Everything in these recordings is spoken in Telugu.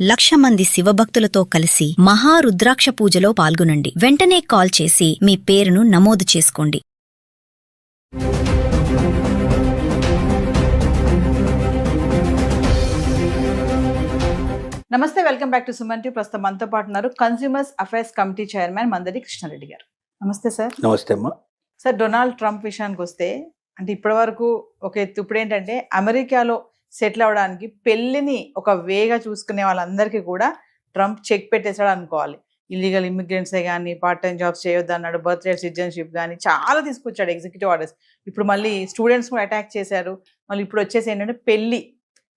1,00,000 మంది శివభక్తులతో కలిసి మహారుద్రాక్ష పూజలో పాల్గొనండి. వెంటనే కాల్ చేసి మీ పేరును నమోదు చేసుకోండి. నమస్తే, welcome back to Suman TV. ప్రస్తుతం మనతో పాటు ఉన్నారు consumers affairs committee chairman Mandadi Krishna Reddy గారు. నమస్తే సార్. నమస్తే అమ్మా. సార్, డొనాల్డ్ ట్రంప్ విషయానికి వస్తే అంటే ఇప్పటి వరకు ఒక ఎత్తు, ఇప్పుడు ఏంటంటే అమెరికాలో సెటిల్ అవ్వడానికి పెళ్లిని ఒక వేగా చూసుకునే వాళ్ళందరికీ కూడా ట్రంప్ చెక్ పెట్టేశాడు అనుకోవాలి. ఇల్లీగల్ ఇమిగ్రెంట్సే కానీ, పార్ట్ టైం జాబ్స్ చేయొద్దు అన్నాడు, బర్త్ రేట్ సిటిజన్షిప్ కానీ చాలా తీసుకొచ్చాడు ఎగ్జిక్యూటివ్ ఆర్డర్స్. ఇప్పుడు మళ్ళీ స్టూడెంట్స్ కూడా అటాక్ చేశారు. మళ్ళీ ఇప్పుడు వచ్చేసి ఏంటంటే పెళ్లి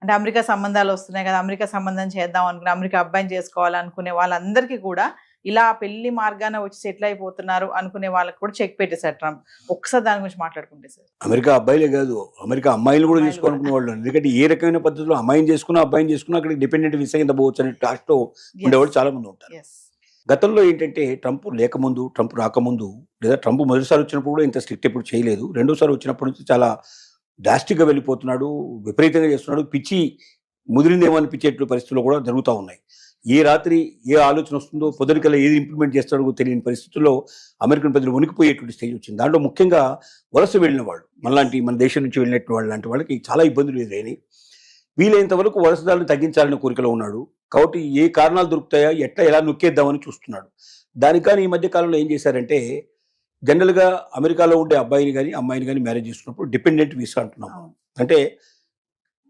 అంటే అమెరికా సంబంధాలు వస్తున్నాయి కదా, అమెరికా సంబంధం చేద్దాం అనుకునే, అమెరికా అబ్బాయిని చేసుకోవాలనుకునే వాళ్ళందరికీ కూడా ఇలా పెళ్లి మార్గాన వచ్చి సెటిల్ అయిపోతున్నారు అనుకునే వాళ్ళకి కూడా చెక్ పెట్టేశారు ట్రంప్. ఒకసారి దాని గురించి మాట్లాడుకుంటే సార్. అమెరికా అబ్బాయిలే కాదు, అమెరికా అమ్మాయిలు కూడా చేసుకోవాలనుకునే వాళ్ళు. ఎందుకంటే ఏ రకమైన పద్ధతిలో అమ్మాయిని చేసుకున్నా అబ్బాయిని చేసుకున్నా అక్కడ డిపెండెంట్ వీసా కింద పోవచ్చు అనే టాస్క్లో ఉండేవాళ్ళు చాలా మంది ఉంటారు. గతంలో ఏంటంటే ట్రంప్ లేకముందు, ట్రంప్ రాకముందు, లేదా ట్రంప్ మొదటిసారి వచ్చినప్పుడు కూడా ఇంత స్ట్రిక్ట్ ఎప్పుడు చేయలేదు. రెండోసారి వచ్చినప్పటి నుంచి చాలా డ్రాస్టిక్గా వెళ్ళిపోతున్నాడు, విపరీతంగా చేస్తున్నాడు. పిచ్చి ముదిరిందేమో అనిపించేట్లు పరిస్థితుల్లో కూడా జరుగుతూ ఉన్నాయి. ఏ రాత్రి ఏ ఆలోచన వస్తుందో, పొద్దునికల్లా ఏది ఇంప్లిమెంట్ చేస్తాడో తెలియని పరిస్థితుల్లో అమెరికన్ ప్రజలు వణికిపోయేటువంటి స్టేజ్ వచ్చింది. దాంట్లో ముఖ్యంగా వలస వెళ్ళిన వాళ్ళు, మన దేశం నుంచి వెళ్ళినట్టు వాళ్ళు లాంటి వాళ్ళకి చాలా ఇబ్బందులు ఎదురైనాయి. వీలైనంత వరకు వలసదారులను తగ్గించాలనే కోరికలో ఉన్నాడు. కాబట్టి ఏ కారణాలు దొరుకుతాయా, ఎలా నొక్కేద్దామని చూస్తున్నాడు. దానికి కానీ ఈ మధ్య కాలంలో ఏం చేశారంటే, జనరల్గా అమెరికాలో ఉండే అబ్బాయిని కానీ అమ్మాయిని కానీ మ్యారేజ్ చేసుకున్నప్పుడు డిపెండెంట్ వీసా అంటున్నాము. అంటే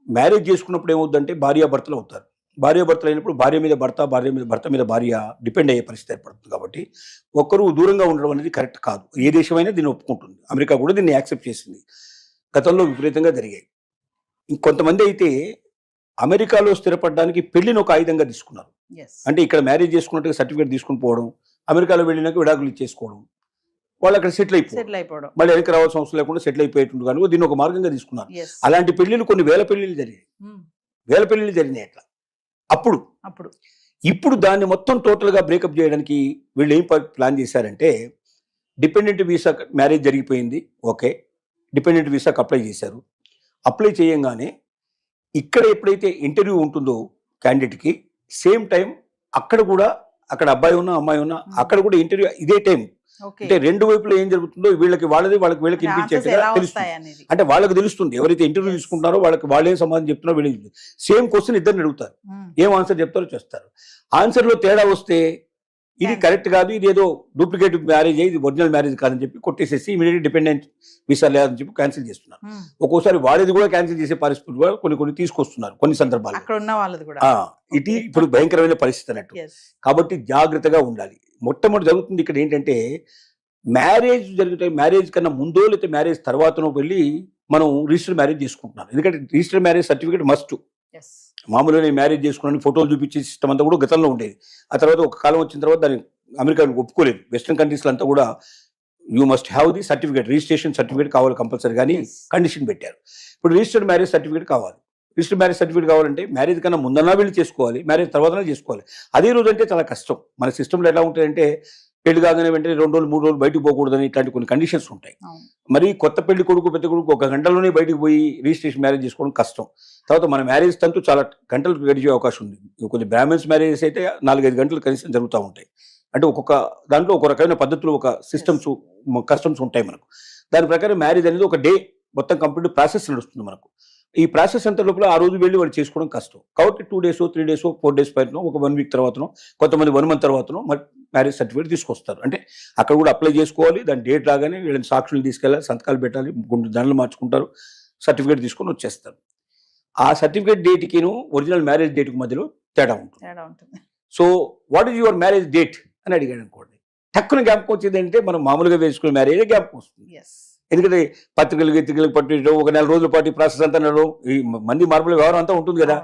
మ్యారేజ్ చేసుకున్నప్పుడు ఏమవుతుందంటే భార్యాభర్తలు అవుతారు. భార్యాభర్తలు అయినప్పుడు భార్య మీద భర్త మీద భార్య డిపెండ్ అయ్యే పరిస్థితి ఏర్పడుతుంది. కాబట్టి ఒక్కరు దూరంగా ఉండడం అనేది కరెక్ట్ కాదు. ఏ దేశమైనా దీన్ని ఒప్పుకుంటుంది. అమెరికా కూడా దీన్ని యాక్సెప్ట్ చేసింది. గతంలో విపరీతంగా జరిగాయి. ఇంకొంతమంది అయితే అమెరికాలో స్థిరపడడానికి పెళ్లిని ఒక ఆయుధంగా తీసుకున్నారు. అంటే ఇక్కడ మ్యారేజ్ చేసుకున్నట్టుగా సర్టిఫికేట్ తీసుకుని పోవడం, అమెరికాలో వెళ్ళినాక విడాకులు ఇచ్చేసుకోవడం, వాళ్ళు అక్కడ సెటిల్ అయిపోవడం, మళ్ళీ వెనక్కి రావాల్సిన అవసరం లేకుండా సెటిల్ అయిపోయేటువంటి కానీ దీన్ని ఒక మార్గంగా తీసుకున్నారు. అలాంటి పెళ్లిళ్ళు కొన్ని వేల పెళ్లిళ్ళు జరిగినాయి అట్లా. ఇప్పుడు దాన్ని మొత్తం టోటల్గా బ్రేకప్ చేయడానికి వీళ్ళు ఏం ప్లాన్ చేశారంటే, డిపెండెంట్ వీసా మ్యారేజ్ జరిగిపోయింది, ఓకే, డిపెండెంట్ వీసాకి అప్లై చేశారు. అప్లై చేయంగానే ఇక్కడ ఎప్పుడైతే ఇంటర్వ్యూ ఉంటుందో క్యాండిడేట్కి, సేమ్ టైం అక్కడ అబ్బాయి ఉన్నా అమ్మాయి ఉన్నా అక్కడ కూడా ఇంటర్వ్యూ ఇదే టైం. అంటే రెండు వైపులో ఏం జరుగుతుందో వీళ్ళకి వినిపించేట్టుగా తెలుస్తుంది. అంటే వాళ్ళకి తెలుస్తుంది, ఎవరైతే ఇంటర్వ్యూ తీసుకుంటారో వాళ్ళకి ఏం సమాధానం చెప్తున్నారో వీళ్ళకి సేమ్ క్వశ్చన్ ఇద్దరిని అడుగుతారు, ఏం ఆన్సర్ చెప్తారో చేస్తారు. ఆన్సర్లో తేడా వస్తే ఇది కరెక్ట్ కాదు, ఇది ఏదో డూప్లికేట్ మ్యారేజ్, ఇది ఒరిజినల్ మ్యారేజ్ కాదని చెప్పి కొట్టేసేసి ఇమీడియట్ డిపెండెంట్ వీసా లేదని చెప్పి క్యాన్సిల్ చేస్తున్నారు. ఒక్కోసారి వాళ్ళది కూడా క్యాన్సిల్ చేసే పరిస్థితులు కూడా కొన్ని తీసుకొస్తున్నారు కొన్ని సందర్భాలు. ఇది ఇప్పుడు భయంకరమైన పరిస్థితి అన్నట్టు. కాబట్టి జాగ్రత్తగా ఉండాలి. మొట్టమొదటి జరుగుతుంది ఇక్కడ ఏంటంటే, మ్యారేజ్ కన్నా ముందో లేకపోతే మ్యారేజ్ తర్వాతనో వెళ్ళి మనం రిజిస్టర్ మ్యారేజ్ చేసుకుంటున్నాం. ఎందుకంటే రిజిస్టర్ మ్యారేజ్ సర్టిఫికేట్ మస్ట్. మామూలుగా మ్యారేజ్ చేసుకున్నాను ఫోటోలు చూపించే సిస్టమ్ అంతా కూడా గతంలో ఉండేది. ఆ తర్వాత ఒక కాలం వచ్చిన తర్వాత దాన్ని అమెరికా ఒప్పుకోలేదు. వెస్ట్రన్ కంట్రీస్లో అంతా కూడా you must have the certificate, registration certificate కావాలి కంపల్సరీ కానీ కండిషన్ పెట్టారు. ఇప్పుడు రిజిస్టర్డ్ మ్యారేజ్ సర్టిఫికేట్ కావాలి. రిజిస్టర్డ్ మ్యారేజ్ సర్టిఫికేట్ కావాలంటే మ్యారేజ్ కన్నా ముందన్నా వీళ్ళు చేసుకోవాలి, మ్యారేజ్ తర్వాతనే చేసుకోవాలి. అదే రోజు అంటే చాలా కష్టం. మన సిస్టంలో ఎలా ఉంటాయంటే, పెళ్లి కాగానే వెంటనే 2 రోజులు 3 రోజులు బయటకు పోకూడదని ఇట్లాంటి కొన్ని కండిషన్స్ ఉంటాయి. మరి కొత్త పెళ్లి కొడుకు పెద్ద కొడుకు 1 గంటలోనే బయటకు పోయి రిజిస్ట్రేషన్ మ్యారేజ్ చేసుకోవడం కష్టం. తర్వాత మన మ్యారేజ్ తంతు చాలా గంటలు గడిచే అవకాశం ఉంది. కొన్ని బ్రాహ్మణ్స్ మ్యారేజెస్ అయితే 4-5 గంటలు కనీసం జరుగుతూ ఉంటాయి. అంటే ఒక్కొక్క దాంట్లో ఒక రకమైన పద్ధతులు, ఒక కస్టమ్స్ ఉంటాయి మనకు. దాని ప్రకారం మ్యారేజ్ అనేది ఒక డే మొత్తం కంప్లీట్ ప్రాసెస్ నడుస్తుంది మనకు. ఈ ప్రాసెస్ అంత లోపల ఆ రోజు వెళ్ళి వాళ్ళు చేసుకోవడం కష్టం. కాబట్టి 2 days 3 days 4 days పైన ఒక 1 week తర్వాతనో, కొంతమంది 1 month తర్వాతనో మ్యారేజ్ సర్టిఫికేట్ తీసుకొస్తారు. అంటే అక్కడ కూడా అప్లై చేసుకోవాలి. దాని డేట్ రాగానే వీళ్ళని సాక్షులు తీసుకెళ్ళాలి, సంతకాలు పెట్టాలి, గుండు దండలు మార్చుకుంటారు, సర్టిఫికేట్ తీసుకొని వచ్చేస్తారు. ఆ సర్టిఫికేట్ డేట్కిను ఒరిజినల్ మ్యారేజ్ డేట్కి మధ్యలో తేడా ఉంటుంది. So what is your marriage date అని అడిగాడు అనుకోండి, టక్కున జ్ఞాపకం వచ్చేది అంటే మనం మామూలుగా వేసుకునే మ్యారేజ్ జ్ఞాపకం వస్తుంది. ఎందుకంటే పత్రికలకు పట్టించడం, ఒక 4 రోజుల పాటు ప్రాసెస్ అంతా ఈ మంది మార్పుల వ్యవహారం అంతా ఉంటుంది కదా.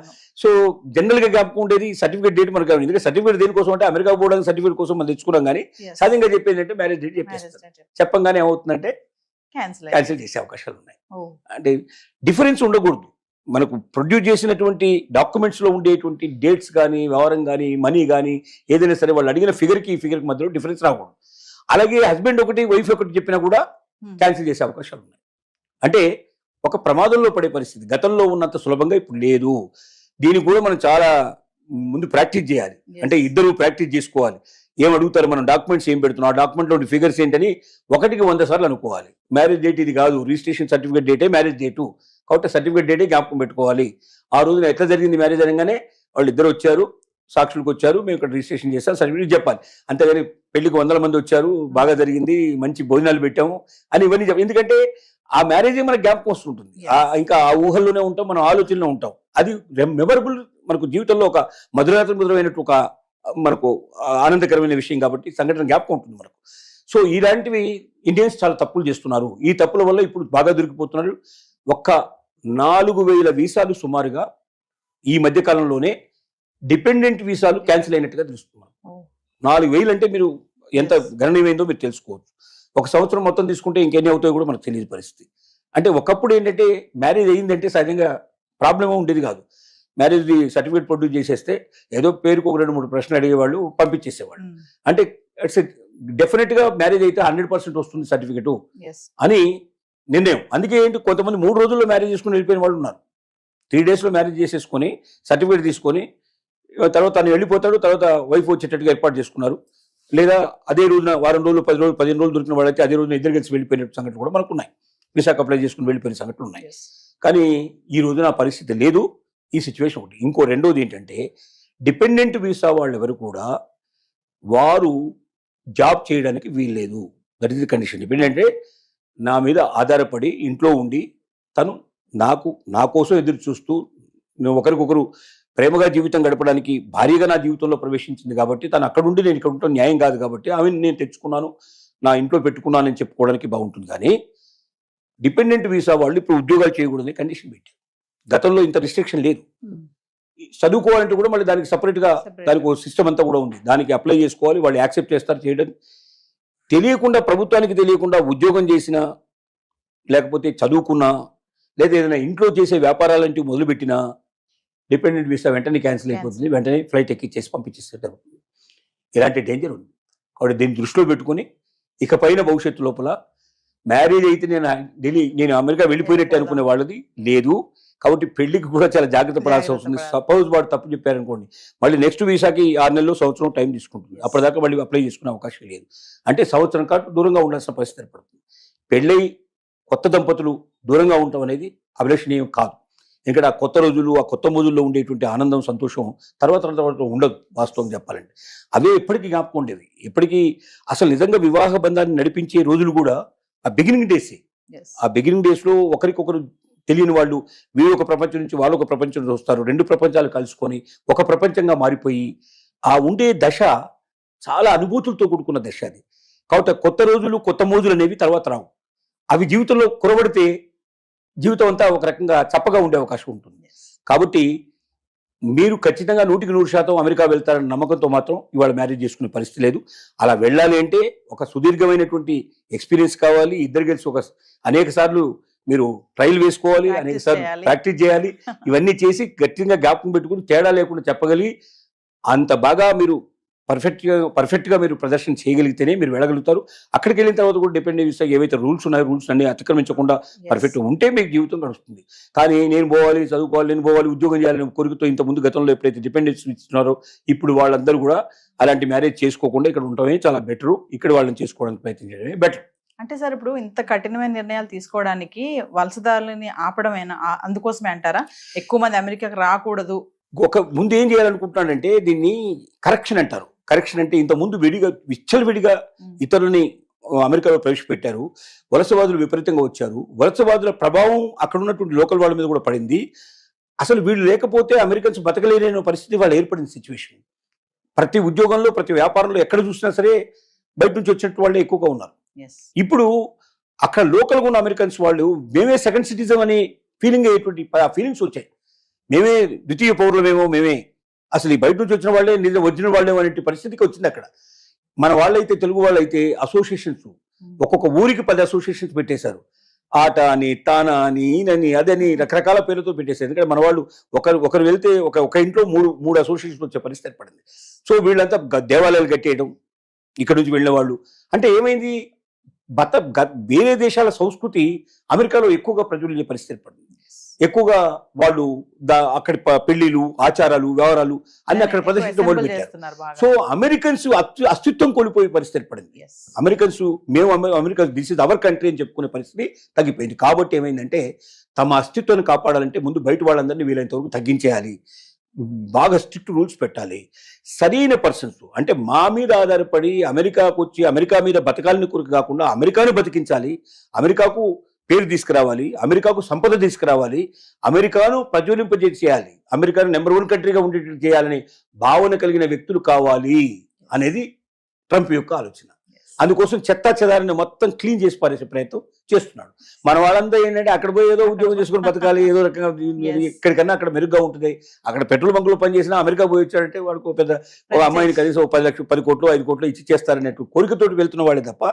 సో జనరల్గా జ్ఞాపకం ఉండేది సర్టిఫికేట్ డేట్ మనకు. ఎందుకంటే సర్టిఫికేట్ దేనికోసం అంటే అమెరికా పోవడానికి సర్టిఫికేట్ కోసం మనం తెచ్చుకున్నాం. కానీ సహజంగా చెప్పేది అంటే మ్యారేజ్ డేట్ చెప్పేస్తారు. చెప్పంగానే ఏమవుతుందంటే క్యాన్సిల్ చేసే అవకాశాలు ఉన్నాయి. అంటే డిఫరెన్స్ ఉండకూడదు. మనకు ప్రొడ్యూస్ చేసినటువంటి డాక్యుమెంట్స్లో ఉండేటువంటి డేట్స్ కానీ, వ్యవహారం కానీ, మనీ కానీ ఏదైనా సరే వాళ్ళు అడిగిన ఫిగర్కి మధ్యలో డిఫరెన్స్ రాకూడదు. అలాగే హస్బెండ్ ఒకటి వైఫ్ ఒకటి చెప్పినా కూడా క్యాన్సిల్ చేసే అవకాశాలు ఉన్నాయి. అంటే ఒక ప్రమాదంలో పడే పరిస్థితి గతంలో ఉన్నంత సులభంగా ఇప్పుడు లేదు. దీనికి కూడా మనం చాలా ముందు ప్రాక్టీస్ చేయాలి. Yes. అంటే ఇద్దరు ప్రాక్టీస్ చేసుకోవాలి. ఏం అడుగుతారు, మనం డాక్యుమెంట్స్ ఏం పెడుతున్నాం, ఆ డాక్యుమెంట్లో ఫిగర్స్ ఏంటని 1కి 100 సార్లు అనుకోవాలి. మ్యారేజ్ డేట్ ఇది కాదు, రిజిస్ట్రేషన్ సర్టిఫికేట్ డేటే మ్యారేజ్ డేటు, కాబట్టి సర్టిఫికేట్ డేటే జ్ఞాపకం పెట్టుకోవాలి. ఆ రోజున ఎట్లా జరిగింది మ్యారేజ్ అనగానే వాళ్ళు ఇద్దరు వచ్చారు, సాక్షులకు వచ్చారు, మేము ఇక్కడ రిజిస్ట్రేషన్ చేస్తాం, సర్టిఫికేట్ చెప్పాలి. అంతేగాని పెళ్లికి 100 మంది వచ్చారు, బాగా జరిగింది, మంచి భోజనాలు పెట్టాము అని ఇవన్నీ ఎందుకంటే ఆ మ్యారేజ్ మనకు జ్ఞాపకం వస్తుంటుంది. ఇంకా ఆ ఊహల్లోనే ఉంటాం, మనం ఆలోచనలో ఉంటాం. అది మెమరబుల్, మనకు జీవితంలో ఒక మధురైనట్టు ఒక మనకు ఆనందకరమైన విషయం కాబట్టి సంఘటన జ్ఞాపకం ఉంటుంది మనకు. సో ఇలాంటివి ఇండియన్స్ చాలా తప్పులు చేస్తున్నారు. ఈ తప్పుల వల్ల ఇప్పుడు బాగా దొరికిపోతున్నారు. ఒక్క 4,000 వీసాలు సుమారుగా ఈ మధ్య కాలంలోనే డిపెండెంట్ వీసాలు క్యాన్సిల్ అయినట్టుగా తెలుస్తున్నారు. 4,000 అంటే మీరు ఎంత గణనీయమైందో మీరు తెలుసుకోవచ్చు. ఒక సంవత్సరం మొత్తం తీసుకుంటే ఇంకెన్ని అవుతాయో కూడా మనకు తెలియని పరిస్థితి. అంటే ఒకప్పుడు ఏంటంటే మ్యారేజ్ అయ్యిందంటే సహజంగా ప్రాబ్లం ఉండేది కాదు. మ్యారేజ్ సర్టిఫికేట్ ప్రొడ్యూస్ చేసేస్తే ఏదో పేరుకు ఒక 2-3 ప్రశ్నలు అడిగేవాళ్ళు, పంపించేసేవాళ్ళు. అంటే ఇట్స్ డెఫినెట్ గా మ్యారేజ్ అయితే 100% వస్తుంది సర్టిఫికేట్ అని నిర్ణయం. అందుకే ఏంటి, కొంతమంది 3 రోజుల్లో మ్యారేజ్ చేసుకుని వెళ్ళిపోయిన వాళ్ళు ఉన్నారు. 3 days లో మ్యారేజ్ చేసేసుకొని సర్టిఫికేట్ తీసుకొని తర్వాత తను వెళ్ళిపోతాడు, తర్వాత వైఫ్ వచ్చేటట్టుగా ఏర్పాటు చేసుకున్నారు. లేదా అదే రోజున వారం రోజులు, 10 రోజులు, 15 రోజులు దొరికిన వాళ్ళైతే అదే రోజున ఇద్దరు కలిసి వెళ్ళిపోయిన సంఘటనలు కూడా మనకు ఉన్నాయి. విశాఖ అప్లై చేసుకుని వెళ్ళిపోయిన సంఘటనలు ఉన్నాయి. కానీ ఈ రోజున ఆ పరిస్థితి లేదు. ఈ సిచ్యువేషన్ ఒకటి. ఇంకో రెండోది ఏంటంటే, డిపెండెంట్ వీసా వాళ్ళు ఎవరు కూడా వారు జాబ్ చేయడానికి వీల్లేదు. That is the condition. Dependent అంటే నా మీద ఆధారపడి ఇంట్లో ఉండి తను నా కోసం ఎదురు చూస్తూ ఒకరికొకరు ప్రేమగా జీవితం గడపడానికి భారీగా నా జీవితంలో ప్రవేశించింది కాబట్టి తను అక్కడ ఉండి నేను ఇక్కడ ఉంటాను న్యాయం కాదు కాబట్టి ఆమెను నేను తెచ్చుకున్నాను, నా ఇంట్లో పెట్టుకున్నానని చెప్పుకోవడానికి బాగుంటుంది. కానీ డిపెండెంట్ వీసా వాళ్ళు ఇప్పుడు ఉద్యోగాలు చేయకూడదని కండిషన్ పెట్టారు. గతంలో ఇంత రిస్ట్రిక్షన్ లేదు. చదువుకోవాలంటే కూడా మళ్ళీ దానికి సపరేట్గా దానికి ఒక సిస్టమ్ అంతా కూడా ఉంది. దానికి అప్లై చేసుకోవాలి, వాళ్ళు యాక్సెప్ట్ చేస్తారు చేయడం. తెలియకుండా, ప్రభుత్వానికి తెలియకుండా ఉద్యోగం చేసినా, లేకపోతే చదువుకున్నా, లేదా ఏదైనా ఇంట్లో చేసే వ్యాపారాలంటూ మొదలుపెట్టినా డిపెండెంట్ వీసా వెంటనే క్యాన్సిల్ అయిపోతుంది. వెంటనే ఫ్లైట్ ఎక్కిచ్చేసి పంపించేస్తారు. ఇలాంటి డేంజర్ ఉంది. కాబట్టి దీన్ని దృష్టిలో పెట్టుకుని ఇకపైన భవిష్యత్తు లోపల మ్యారేజ్ అయితే నేను అమెరికా వెళ్ళిపోయినట్టు అనుకునే వాళ్ళది లేదు. కాబట్టి పెళ్లికి కూడా చాలా జాగ్రత్త పడాల్సి వస్తుంది. సపోజ్ వాడు తప్పు చెప్పారనుకోండి, మళ్ళీ నెక్స్ట్ వీసాకి 6 నెలలు, సంవత్సరం టైం తీసుకుంటుంది. అప్పటిదాకా మళ్ళీ అప్లై చేసుకునే అవకాశం లేదు. అంటే సంవత్సరం కాదు దూరంగా ఉండాల్సిన పరిస్థితి ఏర్పడుతుంది. పెళ్ళై కొత్త దంపతులు దూరంగా ఉండటం అనేది అభిలషణీయం కాదు. ఎందుకంటే ఆ కొత్త రోజులు, ఆ కొత్త మోజుల్లో ఉండేటువంటి ఆనందం, సంతోషం తర్వాత ఉండదు. వాస్తవం చెప్పాలంటే అవే ఎప్పటికీ జ్ఞాపకం ఉండేవి. ఎప్పటికీ అసలు నిజంగా వివాహ బంధాన్ని నడిపించే రోజులు కూడా ఆ బిగినింగ్ డేసే. ఆ బిగినింగ్ డేస్ లో ఒకరికొకరు తెలియని వాళ్ళు, వీరు ఒక ప్రపంచం నుంచి వాళ్ళు ఒక ప్రపంచం నుంచి వస్తారు. 2 ప్రపంచాలు కలుసుకొని ఒక ప్రపంచంగా మారిపోయి ఆ ఉండే దశ చాలా అనుభూతులతో కూడుకున్న దశ అది. కాబట్టి కొత్త రోజులు, కొత్త మోజులు అనేవి తర్వాత రావు. అవి జీవితంలో కురబడితే జీవితం అంతా ఒక రకంగా చప్పగా ఉండే అవకాశం ఉంటుంది. కాబట్టి మీరు ఖచ్చితంగా 100% అమెరికా వెళ్తారన్న నమ్మకంతో మాత్రం ఇవాళ మ్యారేజ్ చేసుకునే పరిస్థితి లేదు. అలా వెళ్ళాలి అంటే ఒక సుదీర్ఘమైనటువంటి ఎక్స్పీరియన్స్ కావాలి. ఇద్దరు కలిసి అనేక సార్లు మీరు ట్రయల్ వేసుకోవాలి, అనేక సార్లు ప్రాక్టీస్ చేయాలి. ఇవన్నీ చేసి గట్టిగా జ్ఞాపకం పెట్టుకుని తేడా లేకుండా చెప్పగలిగి అంత బాగా మీరు పర్ఫెక్ట్ గా మీరు ప్రదర్శన చేయగలిగితేనే మీరు వెళ్ళగలుగుతారు. అక్కడికి వెళ్ళిన తర్వాత కూడా డిపెండెంట్ వీసా ఏవైతే రూల్స్ ఉన్నాయో రూల్స్ అన్ని అతిక్రమించకుండా పర్ఫెక్ట్ ఉంటే మీకు జీవితం గడుస్తుంది. కానీ నేను పోవాలి, చదువుకోవాలి, నేను పోవాలి, ఉద్యోగం చేయాలని కోరికతో ఇంత ముందు గతంలో ఎప్పుడైతే డిపెండెన్స్ ఇస్తున్నారో ఇప్పుడు వాళ్ళందరూ కూడా అలాంటి మ్యారేజ్ చేసుకోకుండా ఇక్కడ ఉండటమే చాలా బెటరు. ఇక్కడ వాళ్ళని చేసుకోవడానికి ప్రయత్నం చేయడమే బెటర్. అంటే సార్ ఇప్పుడు ఇంత కఠినమైన నిర్ణయాలు తీసుకోవడానికి వలసదారులని ఆపడమేనా, అందుకోసమే అంటారా ఎక్కువ మంది అమెరికాకి రాకూడదు? ముందు ఏం చేయాలనుకుంటున్నాడంటే దీన్ని కరెక్షన్ అంటారు. కరెక్షన్ అంటే ఇంత ముందు విచ్చలవిడిగా ఇతరులని అమెరికాలో ప్రవేశపెట్టారు. వలసవాదులు విపరీతంగా వచ్చారు. వలసవాదుల ప్రభావం అక్కడ ఉన్నటువంటి లోకల్ వాళ్ళ మీద కూడా పడింది. అసలు వీళ్ళు లేకపోతే అమెరికన్స్ బతకలేని పరిస్థితి వాళ్ళు ఏర్పడిన సిచ్యువేషన్. ప్రతి ఉద్యోగంలో, ప్రతి వ్యాపారంలో ఎక్కడ చూసినా సరే బయట నుంచి వచ్చినట్టు వాళ్ళే ఎక్కువగా ఉన్నారు. ఇప్పుడు అక్కడ లోకల్గా ఉన్న అమెరికన్స్ వాళ్ళు మేమే సెకండ్ సిటిజన్ అని ఫీలింగ్ అయ్యేటువంటి ఫీలింగ్స్ వచ్చాయి. మేమే ద్వితీయ పౌరులమేమో, మేమే అసలు ఈ బయట నుంచి వచ్చిన వాళ్ళే నిజం ఒరిజినల్ వాళ్ళేమో అనే పరిస్థితికి వచ్చింది అక్కడ. మన వాళ్ళైతే, తెలుగు వాళ్ళైతే అసోసియేషన్స్ ఒక్కొక్క ఊరికి 10 అసోసియేషన్స్ పెట్టేశారు. ఆట అని, తానా అని, ఈయనని, అదని రకరకాల పేర్లతో పెట్టేశారు. ఎందుకంటే మన వాళ్ళు ఒకరు వెళ్తే ఒక ఇంట్లో మూడు అసోసియేషన్స్ వచ్చే పరిస్థితి ఏర్పడింది. సో వీళ్ళంతా దేవాలయాలు కట్టేయడం, ఇక్కడ నుంచి వెళ్ళిన వాళ్ళు. అంటే ఏమైంది, వేరే దేశాల సంస్కృతి అమెరికాలో ఎక్కువగా ప్రజ్వలించే పరిస్థితి ఏర్పడింది. ఎక్కువగా వాళ్ళు అక్కడి పెళ్లిలు, ఆచారాలు, వ్యవహారాలు అన్ని అక్కడ ప్రదర్శించడం మొదలుపెట్టారు. చేస్తున్నారు బాగా. సో అమెరికన్స్ అస్తిత్వం కోల్పోయే పరిస్థితి ఏర్పడింది. Yes. Americans America this is our country అని చెప్పుకునే పరిస్థితి తగ్గిపోయింది. కాబట్టి ఏమైందంటే తమ అస్తిత్వాన్ని కాపాడాలంటే ముందు బయట వాళ్ళందరినీ వీలైనంత వరకు తగ్గించేయాలి, బాగా స్ట్రిక్ట్ రూల్స్ పెట్టాలి. సరైన పర్సన్స్ అంటే మా మీద ఆధారపడి అమెరికాకు వచ్చి అమెరికా మీద బతకాలని కొరకు కాకుండా అమెరికాను బతికించాలి, అమెరికాకు పేరు తీసుకురావాలి, అమెరికాకు సంపద తీసుకురావాలి, అమెరికాను ప్రజ్వలింపజేయాలి, అమెరికాను నెంబర్ 1 కంట్రీగా ఉండేటట్టు చేయాలనే భావన కలిగిన వ్యక్తులు కావాలి అనేది ట్రంప్ యొక్క ఆలోచన. అందుకోసం చెత్తా చెదారాన్ని మొత్తం క్లీన్ చేసి పారేసే ప్రయత్నం చేస్తున్నాడు. మన వాళ్ళంతా ఏంటంటే అక్కడ పోయి ఏదో ఉద్యోగం చేసుకుని బతకాలి, ఏదో రకంగా ఎక్కడికన్నా అక్కడ మెరుగ్గా ఉంటుంది. అక్కడ పెట్రోల్ బంకులో పనిచేసినా అమెరికా పోయి వచ్చాడంటే వాడికి పెద్ద ఒక అమ్మాయిని కనీసం 10 లక్షలు 10 కోట్లు 5 కోట్లు ఇచ్చి చేస్తారనేట్టు కోరికతోటి వెళ్తున్న వాడే తప్ప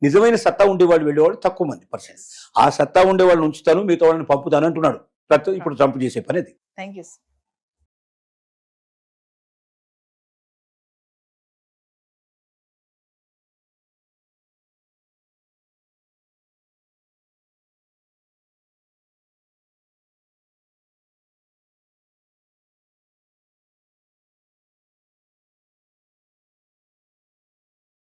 నిజమైన సత్తా ఉండేవాళ్ళు వెళ్ళేవాళ్ళు తక్కువ మంది పర్సెంట్. ఆ సత్తా ఉండే వాళ్ళని ఉంచుతాను, మిగతా వాళ్ళని పంపుతాను అంటున్నాడు ఇప్పుడు ట్రంప్ చేసే పని అది. Thank you.